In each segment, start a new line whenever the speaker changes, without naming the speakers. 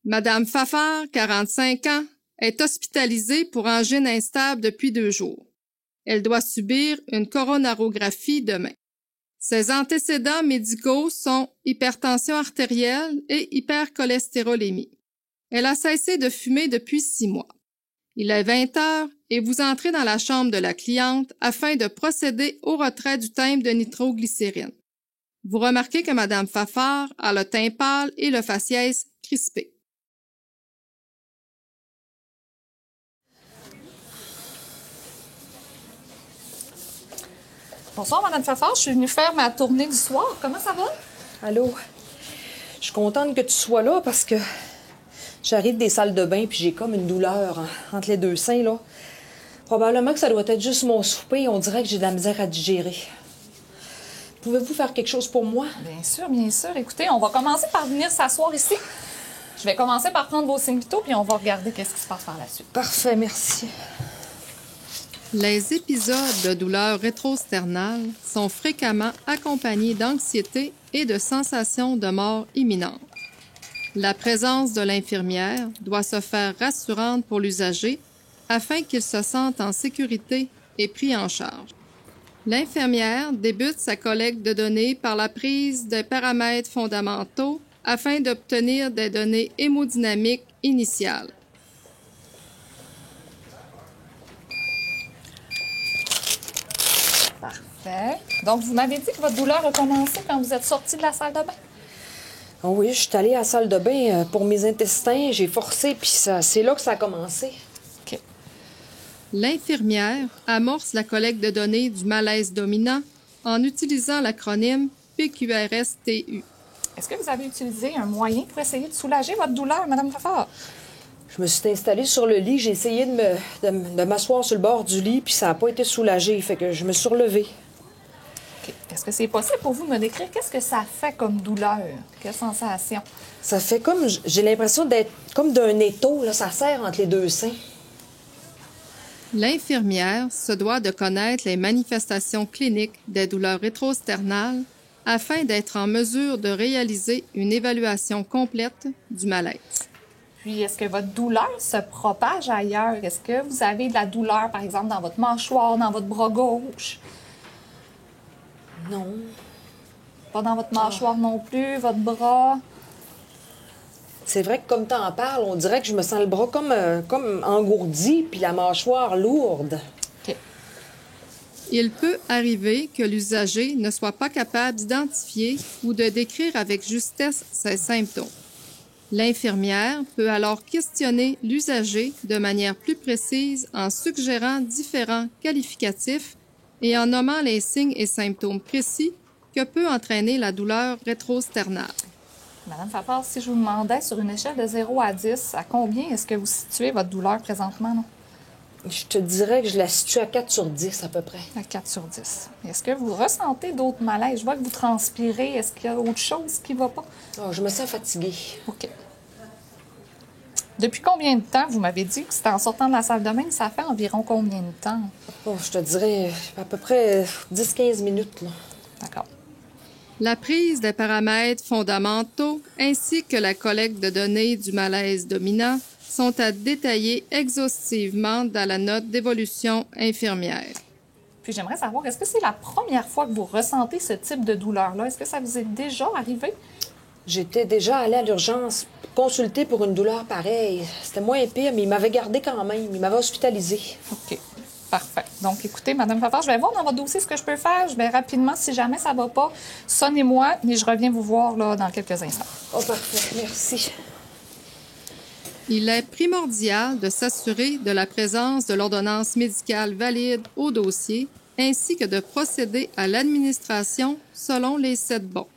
Madame Fafard, 45 ans, est hospitalisée pour angine instable depuis 2 jours. Elle doit subir une coronarographie demain. Ses antécédents médicaux sont hypertension artérielle et hypercholestérolémie. Elle a cessé de fumer depuis 6 mois. Il est 20 heures et vous entrez dans la chambre de la cliente afin de procéder au retrait du thème de nitroglycérine. Vous remarquez que Madame Fafard a le teint pâle et le faciès crispé.
Bonsoir, Madame Fafard. Je suis venue faire ma tournée du soir. Comment ça va?
Allô? Je suis contente que tu sois là parce que j'arrive des salles de bain puis j'ai comme une douleur entre les deux seins, là. Probablement que ça doit être juste mon souper. On dirait que j'ai de la misère à digérer. Pouvez-vous faire quelque chose pour moi?
Bien sûr, bien sûr. Écoutez, on va commencer par venir s'asseoir ici. Je vais commencer par prendre vos signes vitaux puis on va regarder qu'est-ce qui se passe par la suite.
Parfait, merci.
Les épisodes de douleur rétrosternale sont fréquemment accompagnés d'anxiété et de sensations de mort imminente. La présence de l'infirmière doit se faire rassurante pour l'usager afin qu'il se sente en sécurité et pris en charge. L'infirmière débute sa collecte de données par la prise des paramètres fondamentaux afin d'obtenir des données hémodynamiques initiales.
Parfait. Donc, vous m'avez dit que votre douleur a commencé quand vous êtes sorti de la salle de bain?
Oh oui, je suis allée à la salle de bain pour mes intestins. J'ai forcé, puis c'est là que ça a commencé.
OK.
L'infirmière amorce la collecte de données du malaise dominant en utilisant l'acronyme PQRSTU.
Est-ce que vous avez utilisé un moyen pour essayer de soulager votre douleur, Madame Fafard?
Je me suis installée sur le lit. J'ai essayé de m'asseoir sur le bord du lit, puis ça n'a pas été soulagé. Fait que je me suis relevée.
OK. Est-ce que c'est possible pour vous de me décrire qu'est-ce que ça fait comme douleur? Quelle sensation?
Ça fait comme... J'ai l'impression d'être comme d'un étau, là. Ça serre entre les deux seins.
L'infirmière se doit de connaître les manifestations cliniques des douleurs rétrosternales afin d'être en mesure de réaliser une évaluation complète du malaise.
Puis, est-ce que votre douleur se propage ailleurs? Est-ce que vous avez de la douleur, par exemple, dans votre mâchoire, dans votre bras gauche?
Non.
Pas dans votre mâchoire non plus, votre bras?
C'est vrai que comme t'en parles, on dirait que je me sens le bras comme engourdi, puis la mâchoire lourde.
OK.
Il peut arriver que l'usager ne soit pas capable d'identifier ou de décrire avec justesse ses symptômes. L'infirmière peut alors questionner l'usager de manière plus précise en suggérant différents qualificatifs et en nommant les signes et symptômes précis que peut entraîner la douleur rétrosternale.
Madame Fafard, si je vous demandais sur une échelle de 0 à 10, à combien est-ce que vous situez votre douleur présentement? Non?
Je te dirais que je la situe à 4 sur 10 à peu près.
À 4 sur 10. Est-ce que vous ressentez d'autres malaises? Je vois que vous transpirez. Est-ce qu'il y a autre chose qui ne va pas?
Oh, je me sens fatiguée.
OK. Depuis combien de temps, vous m'avez dit que c'était en sortant de la salle de bain, ça fait environ combien de temps?
Oh, je te dirais à peu près 10-15 minutes, là.
D'accord.
La prise des paramètres fondamentaux ainsi que la collecte de données du malaise dominant sont à détailler exhaustivement dans la note d'évolution infirmière.
Puis j'aimerais savoir, est-ce que c'est la première fois que vous ressentez ce type de douleur-là? Est-ce que ça vous est déjà arrivé?
J'étais déjà allée à l'urgence consulter pour une douleur pareille. C'était moins pire, mais il m'avait gardée quand même. Il m'avait hospitalisée.
OK. Parfait. Donc, écoutez, Madame Fafard, je vais voir dans votre dossier ce que je peux faire. Je vais rapidement, si jamais ça ne va pas, sonnez-moi et je reviens vous voir là, dans quelques instants.
Oh, parfait. Merci.
Il est primordial de s'assurer de la présence de l'ordonnance médicale valide au dossier ainsi que de procéder à l'administration selon les 7 bons.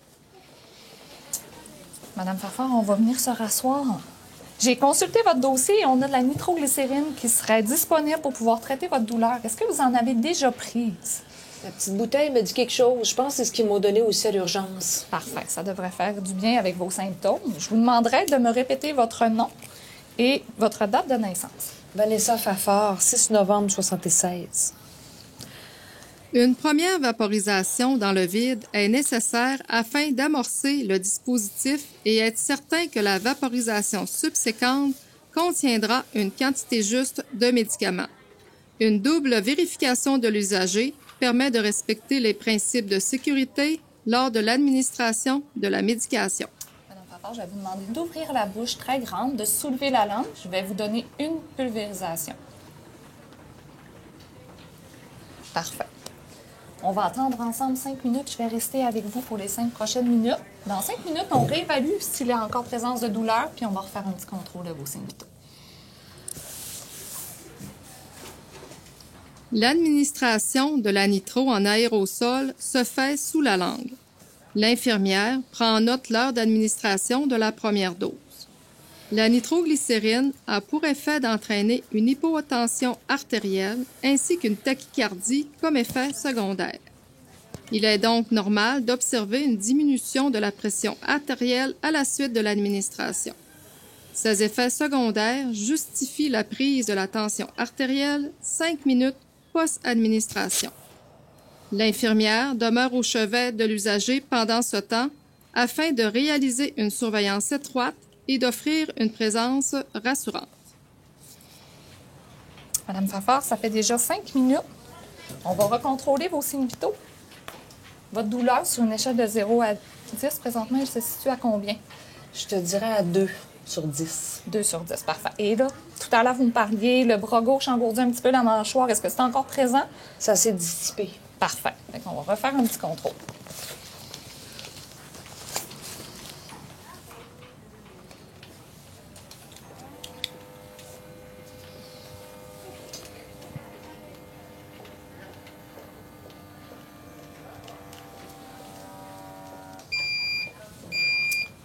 Madame Fafard, on va venir se rasseoir. J'ai consulté votre dossier et on a de la nitroglycérine qui serait disponible pour pouvoir traiter votre douleur. Est-ce que vous en avez déjà prise?
La petite bouteille me dit quelque chose. Je pense que c'est ce qu'ils m'ont donné aussi à l'urgence.
Parfait. Ça devrait faire du bien avec vos symptômes. Je vous demanderai de me répéter votre nom et votre date de naissance.
Vanessa Fafard, 6 novembre 76.
Une première vaporisation dans le vide est nécessaire afin d'amorcer le dispositif et être certain que la vaporisation subséquente contiendra une quantité juste de médicaments. Une double vérification de l'usager permet de respecter les principes de sécurité lors de l'administration de la médication.
Madame Fafard, je vais vous demander d'ouvrir la bouche très grande, de soulever la langue. Je vais vous donner une pulvérisation. Parfait. On va attendre ensemble 5 minutes. Je vais rester avec vous pour les 5 prochaines minutes. Dans 5 minutes, on réévalue s'il y a encore présence de douleur, puis on va refaire un petit contrôle de vos signes vitaux.
L'administration de la nitro en aérosol se fait sous la langue. L'infirmière prend en note l'heure d'administration de la première dose. La nitroglycérine a pour effet d'entraîner une hypotension artérielle ainsi qu'une tachycardie comme effet secondaire. Il est donc normal d'observer une diminution de la pression artérielle à la suite de l'administration. Ces effets secondaires justifient la prise de la tension artérielle 5 minutes post-administration. L'infirmière demeure au chevet de l'usager pendant ce temps afin de réaliser une surveillance étroite et d'offrir une présence rassurante.
Madame Fafard, ça fait déjà 5 minutes. On va recontrôler vos signes vitaux. Votre douleur sur une échelle de 0 à 10, présentement, elle se situe à combien?
Je te dirais à 2 sur 10.
2 sur 10, parfait. Et là, tout à l'heure, vous me parliez, le bras gauche engourdi un petit peu la mâchoire. Est-ce que c'est encore présent?
Ça s'est dissipé.
Parfait. On va refaire un petit contrôle.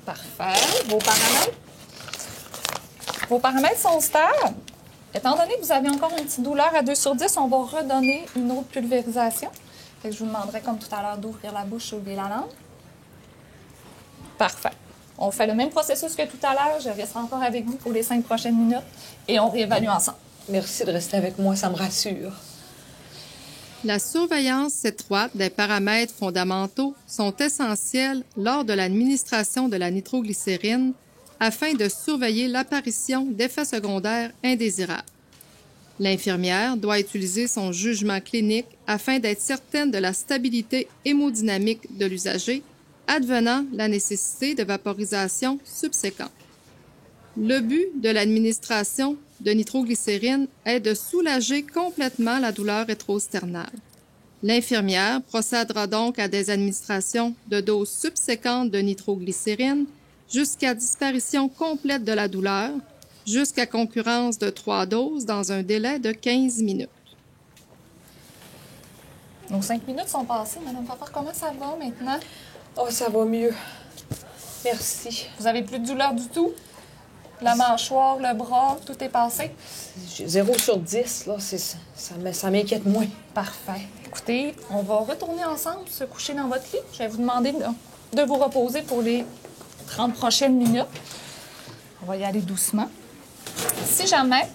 Parfait. Vos paramètres sont stables. Étant donné que vous avez encore une petite douleur à 2 sur 10, on va redonner une autre pulvérisation. Fait que je vous demanderai, comme tout à l'heure, d'ouvrir la bouche et ouvrir la langue. Parfait. On fait le même processus que tout à l'heure. Je reste encore avec vous pour les 5 prochaines minutes et on réévalue ensemble.
Merci de rester avec moi, ça me rassure.
La surveillance étroite des paramètres fondamentaux sont essentiels lors de l'administration de la nitroglycérine afin de surveiller l'apparition d'effets secondaires indésirables. L'infirmière doit utiliser son jugement clinique afin d'être certaine de la stabilité hémodynamique de l'usager, advenant la nécessité de vaporisation subséquente. Le but de l'administration de nitroglycérine est de soulager complètement la douleur rétro-sternale. L'infirmière procédera donc à des administrations de doses subséquentes de nitroglycérine jusqu'à disparition complète de la douleur, jusqu'à concurrence de 3 doses dans un délai de 15 minutes.
Nos 5 minutes sont passées. Madame Fafard, comment ça va maintenant?
Oh, ça va mieux. Merci.
Vous avez plus de douleur du tout? La mâchoire, le bras, tout est passé?
0 sur 10, là, ça m'inquiète moins.
Parfait. Écoutez, on va retourner ensemble, se coucher dans votre lit. Je vais vous demander de vous reposer pour les 30 prochaines minutes. On va y aller doucement. Si jamais,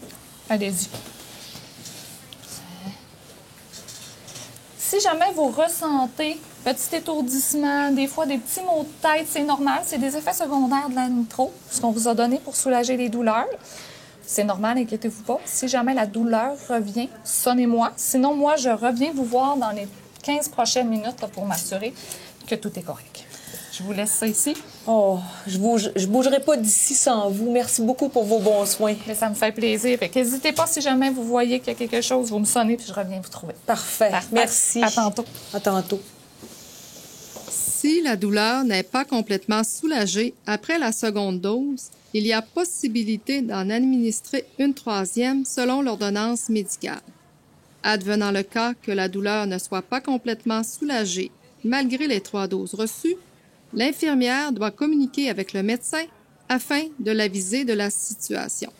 allez-y. Si jamais vous ressentez petit étourdissement, des fois des petits maux de tête, c'est normal. C'est des effets secondaires de la nitro, ce qu'on vous a donné pour soulager les douleurs. C'est normal, inquiétez-vous pas. Si jamais la douleur revient, sonnez-moi. Sinon, moi, je reviens vous voir dans les 15 prochaines minutes là, pour m'assurer que tout est correct. Je vous laisse ça ici.
Oh, je bougerai pas d'ici sans vous. Merci beaucoup pour vos bons soins.
Mais ça me fait plaisir. N'hésitez pas si jamais vous voyez qu'il y a quelque chose, vous me sonnez puis je reviens vous trouver.
Parfait. Merci.
À tantôt.
À tantôt.
Si la douleur n'est pas complètement soulagée après la seconde dose, il y a possibilité d'en administrer une troisième selon l'ordonnance médicale. Advenant le cas que la douleur ne soit pas complètement soulagée malgré les 3 doses reçues, l'infirmière doit communiquer avec le médecin afin de l'aviser de la situation.